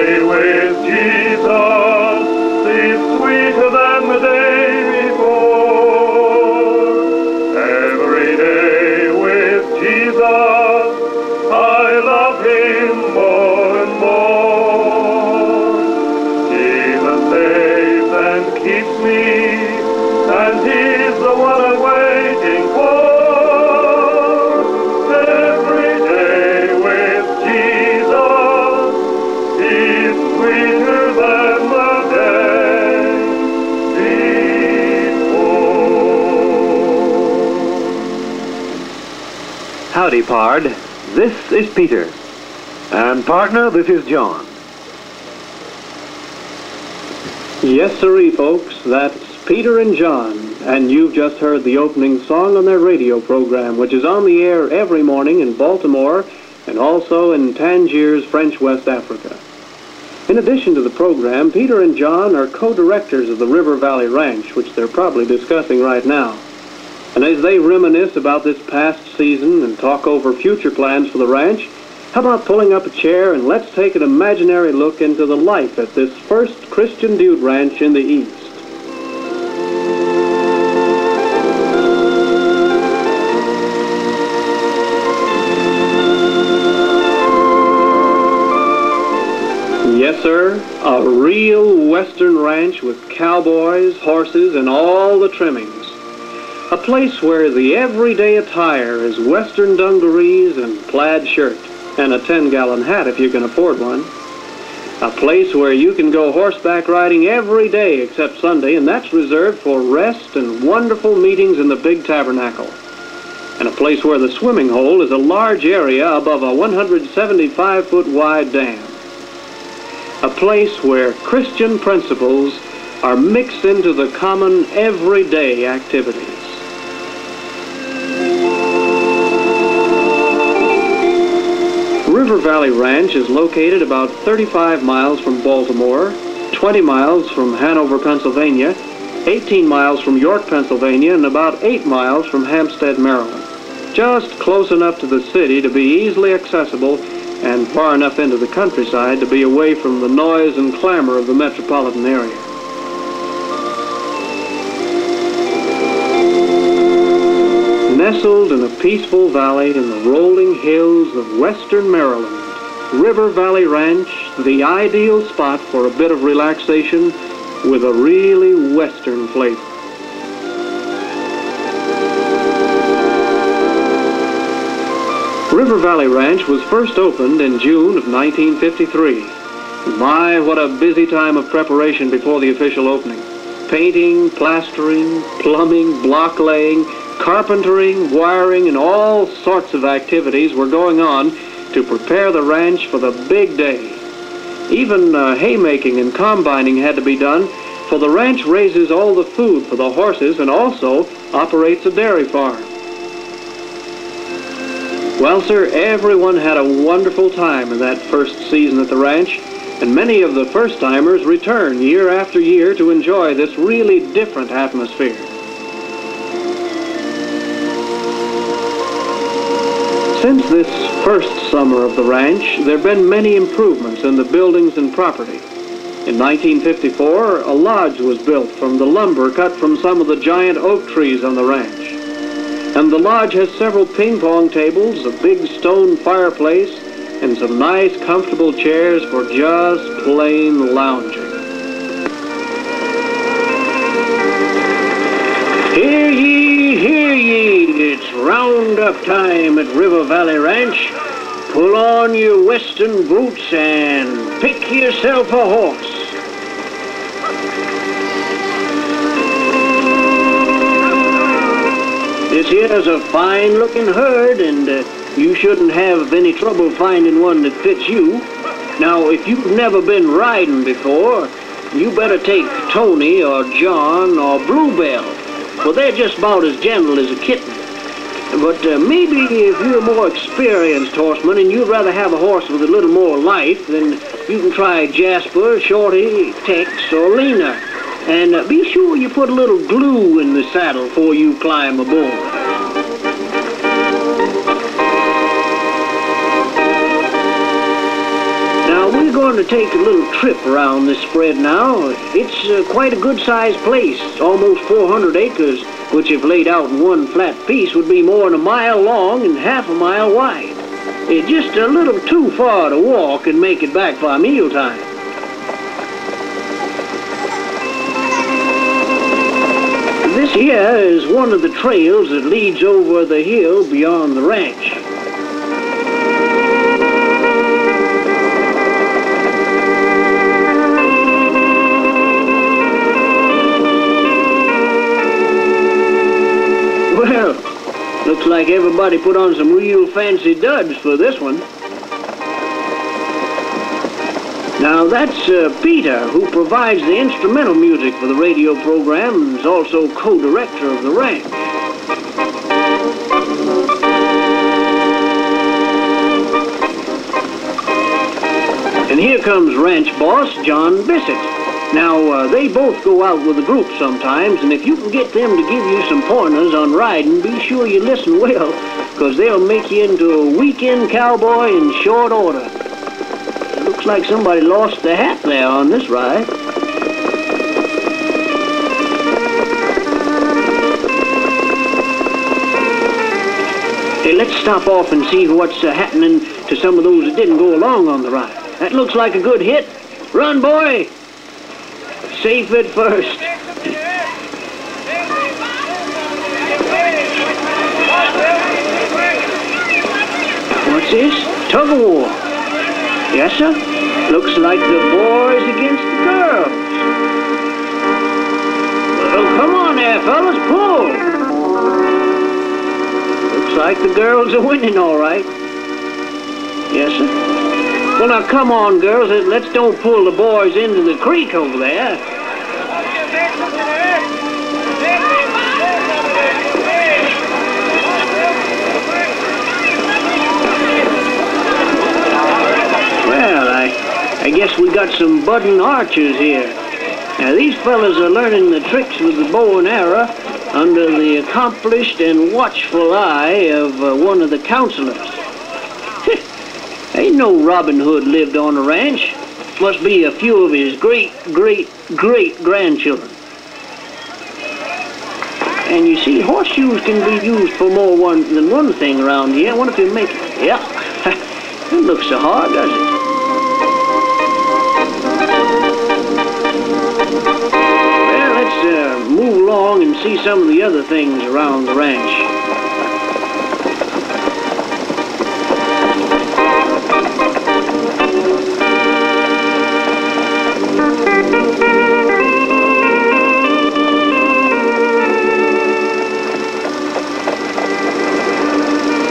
day with Jesus is sweeter than the day before. Every day with Jesus, I love him more and more. Jesus saves and keeps me, and he's the one I'm waiting for. Every day with Jesus is sweeter than the day before. Howdy, Pard. This is Peter. And partner, this is John. Yes, sirree, folks. That's Peter and John. And you've just heard the opening song on their radio program, which is on the air every morning in Baltimore and also in Tangiers, French West Africa. In addition to the program, Peter and John are co-directors of the River Valley Ranch, which they're probably discussing right now. And as they reminisce about this past season and talk over future plans for the ranch, how about pulling up a chair and let's take an imaginary look into the life at this first Christian Dude Ranch in the East. Yes, sir, a real Western ranch with cowboys, horses, and all the trimmings. A place where the everyday attire is Western dungarees and plaid shirt, and a 10-gallon hat if you can afford one. A place where you can go horseback riding every day except Sunday, and that's reserved for rest and wonderful meetings in the big tabernacle. And a place where the swimming hole is a large area above a 175-foot wide dam. A place where Christian principles are mixed into the common everyday activities. River Valley Ranch is located about 35 miles from Baltimore, 20 miles from Hanover, Pennsylvania, 18 miles from York, Pennsylvania, and about 8 miles from Hampstead, Maryland. Just close enough to the city to be easily accessible and far enough into the countryside to be away from the noise and clamor of the metropolitan area. Nestled in a peaceful valley in the rolling hills of western Maryland, River Valley Ranch, the ideal spot for a bit of relaxation with a really western flavor. River Valley Ranch was first opened in June of 1953. My, what a busy time of preparation before the official opening. Painting, plastering, plumbing, block laying, carpentering, wiring, and all sorts of activities were going on to prepare the ranch for the big day. Even haymaking and combining had to be done, for the ranch raises all the food for the horses and also operates a dairy farm. Well, sir, everyone had a wonderful time in that first season at the ranch, and many of the first-timers return year after year to enjoy this really different atmosphere. Since this first summer of the ranch, there have been many improvements in the buildings and property. In 1954, a lodge was built from the lumber cut from some of the giant oak trees on the ranch. And the lodge has several ping-pong tables, a big stone fireplace, and some nice, comfortable chairs for just plain lounging. Hear ye, hear ye, it's roundup time at River Valley Ranch. Pull on your western boots and pick yourself a horse. This here's a fine-looking herd, and you shouldn't have any trouble finding one that fits you. Now, if you've never been riding before, you better take Tony or John or Bluebell. Well, they're just about as gentle as a kitten. But maybe if you're a more experienced horseman and you'd rather have a horse with a little more life, then you can try Jasper, Shorty, Tex, or Lena. And be sure you put a little glue in the saddle before you climb aboard. Now, we're going to take a little trip around this spread now. It's quite a good-sized place, almost 400 acres, which if laid out in one flat piece would be more than a mile long and half a mile wide. It's just a little too far to walk and make it back by mealtime. This here is one of the trails that leads over the hill beyond the ranch. Well, looks like everybody put on some real fancy duds for this one. Now that's Peter, who provides the instrumental music for the radio program and is also co-director of the ranch. And here comes ranch boss John Bissett. Now, they both go out with a group sometimes, and if you can get them to give you some pointers on riding, be sure you listen well, because they'll make you into a weekend cowboy in short order. It looks like somebody lost their hat there on this ride. Hey, let's stop off and see what's happening to some of those that didn't go along on the ride. That looks like a good hit. Run, boy! Safe at first. What's this? Tug of war. Yes, sir. Looks like the boys against the girls. Well, come on there, fellas. Pull. Looks like the girls are winning all right. Yes, sir. Well, now, come on, girls. Let's don't pull the boys into the creek over there. Well, I guess we got some budding archers here. Now, these fellas are learning the tricks with the bow and arrow under the accomplished and watchful eye of one of the counselors. Ain't no Robin Hood lived on a ranch. Must be a few of his great-great-great-grandchildren. And you see, horseshoes can be used for more than one thing around here. I wonder if you make it. Yeah. It looks so hard, does it? Well, let's move along and see some of the other things around the ranch.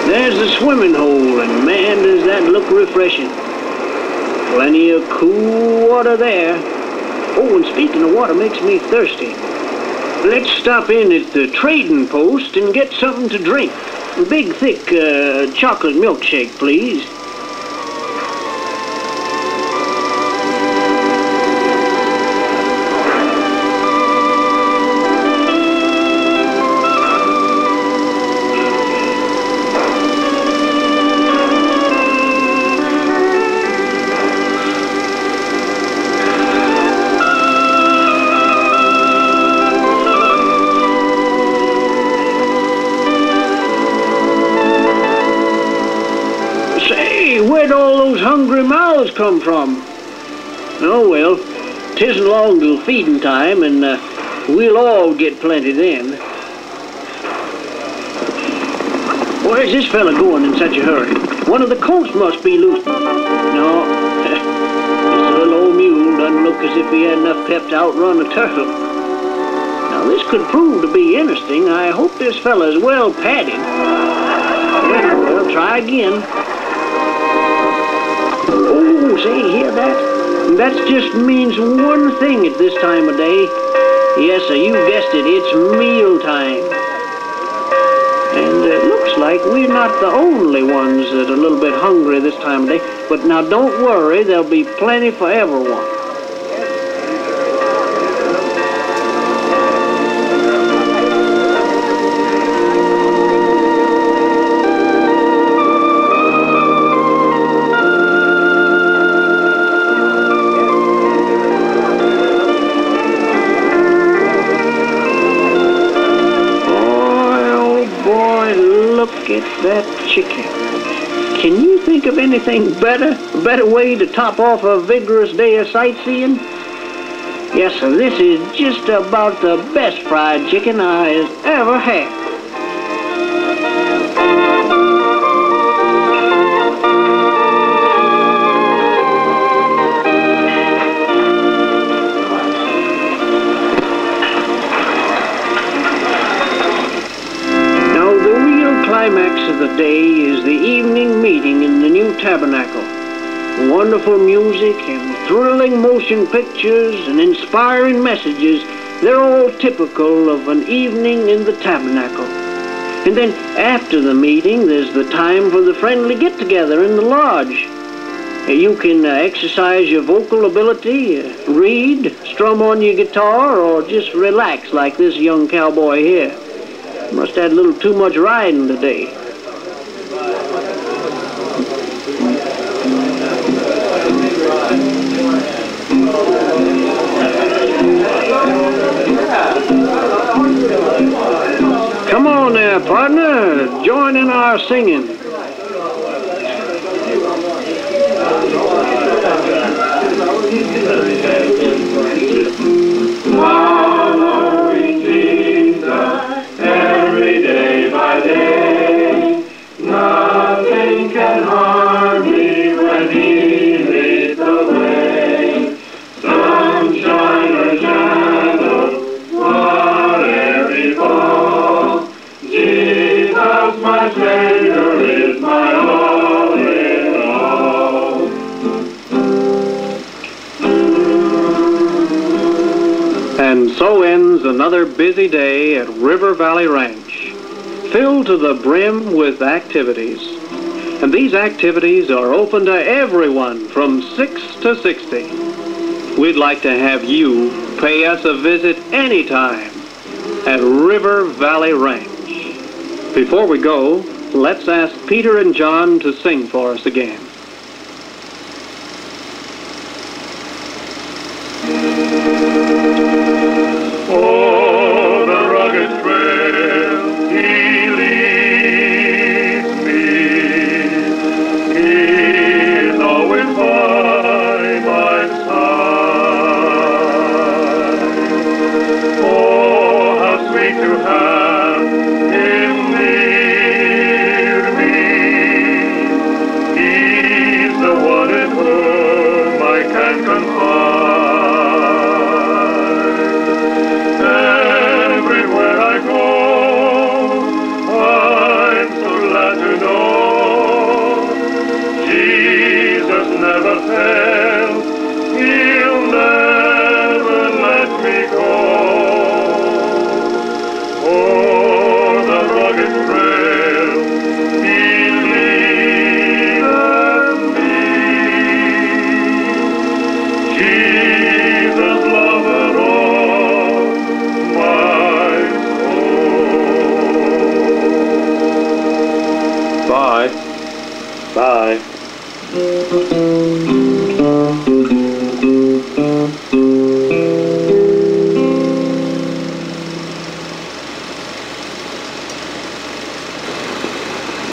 There's the swimming hole, and man, does that look refreshing. Plenty of cool water there. Oh, and speaking of water, makes me thirsty. Let's stop in at the trading post and get something to drink. A big, thick chocolate milkshake, please. Where'd all those hungry mouths come from? Oh, well, 'tisn't long till feeding time, and we'll all get plenty then. Where's this fella going in such a hurry? One of the colts must be loose. No, this little old mule doesn't look as if he had enough pep to outrun a turtle. Now, this could prove to be interesting. I hope this fella's well padded. Well, try again. Oh, say, hear that? That just means one thing at this time of day. Yes, sir, you guessed it. It's mealtime. And it looks like we're not the only ones that are a little bit hungry this time of day. But now, don't worry. There'll be plenty for everyone. anything better? A better way to top off a vigorous day of sightseeing? Yes, sir, this is just about the best fried chicken I has ever had. Now, the real climax of the day is the evening meeting in the new tabernacle. Wonderful music and thrilling motion pictures and inspiring messages, they're all typical of an evening in the tabernacle. And then after the meeting, there's the time for the friendly get-together in the lodge. You can exercise your vocal ability, read, strum on your guitar, or just relax like this young cowboy here. Must have had a little too much riding today. Come on there, partner. Join in our singing. Following Jesus every day by day, nothing can harm me when He leads the way. Sunshine or shadow, whatever befall, Jesus, my Savior, is my all in all. And so ends another busy day at River Valley Ranch, filled to the brim with activities. And these activities are open to everyone from 6 to 60. We'd like to have you pay us a visit anytime at River Valley Ranch. Before we go, let's ask Peter and John to sing for us again. Oh, the rugged trail He leads me. He is always by my side. Oh, how sweet to have Him near me. He's the one in whom I can confide. Everywhere I go, I'm so glad to know Jesus never fails. He'll never let me go. Oh, the rugged trail He leadeth me.